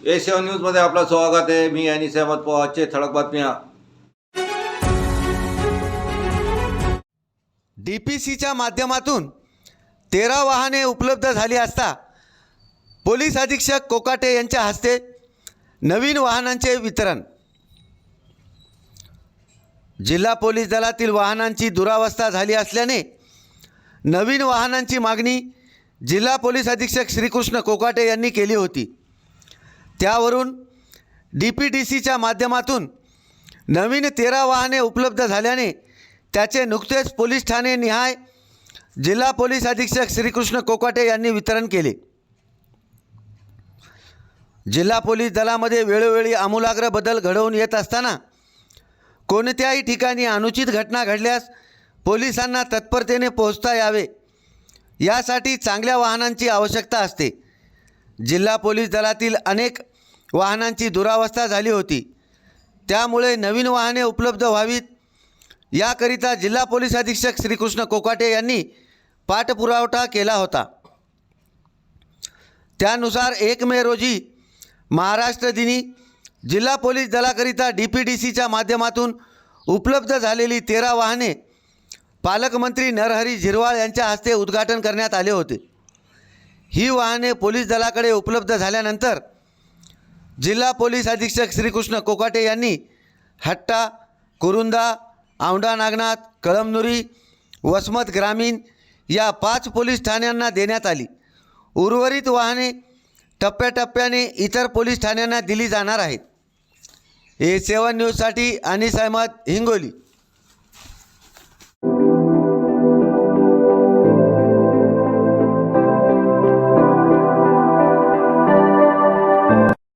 A7 न्यूजमध्ये आपलं स्वागत आहे। मी अनिस अहमद पवार। आजचे ठळक बातम्या। DPCच्या माध्यमातून 13 वाहने उपलब्ध झाली असता पोलीस अधीक्षक कोकाटे यांच्या हस्ते नवीन वाहनांचे वितरण। जिल्हा पोलीस दलातील वाहनांची दुरावस्था झाली असल्याने नवीन वाहनांची मागणी जिल्हा पोलीस अधीक्षक श्रीकृष्ण कोकाटे यांनी केली होती। त्यावरून DPDCच्या माध्यमातून नवीन 13 वाहने उपलब्ध झाल्याने त्याचे नुकतेच पोलीस ठाणे निहाय जिल्हा पोलीस अधीक्षक श्रीकृष्ण कोकाटे यांनी वितरण केले। जिल्हा पोलीस दलामध्ये वेळोवेळी आमूलाग्र बदल घडवून येत असताना कोणत्याही ठिकाणी अनुचित घटना घडल्यास पोलिसांना तत्परतेने पोहोचता यावे यासाठी चांगल्या वाहनांची आवश्यकता असते। जिल्हा पोलीस दलातील अनेक वाहनांची दुरावस्था झाली होती, त्यामुळे नवीन वाहने उपलब्ध व्हावीत याकरिता जिल्हा पोलीस अधीक्षक श्रीकृष्ण कोकाटे यांनी पाठपुरावा केला होता। त्यानुसार 1 मे रोजी महाराष्ट्र दिनी जिल्हा पोलीस दलाकरिता DPDCच्या माध्यमातून उपलब्ध झालेली 13 वाहने पालकमंत्री नरहरी झिरवाळ यांच्या हस्ते उद्घाटन करण्यात आले होते। ही वाहने पोलीस दलाकडे उपलब्ध झाल्यानंतर जिल्हा पोलीस अधीक्षक श्रीकृष्ण कोकाटे यांनी हट्टा, कुरुंदा, औंढा नागनाथ, कळमनुरी, वसमत ग्रामीण या 5 पोलीस ठाण्यांना देण्यात आली। उर्वरित वाहने टप्प्याटप्प्याने इतर पोलीस ठाण्यांना दिली जाणार आहेत। A7 न्यूजसाठी अनिस अहमद, हिंगोली।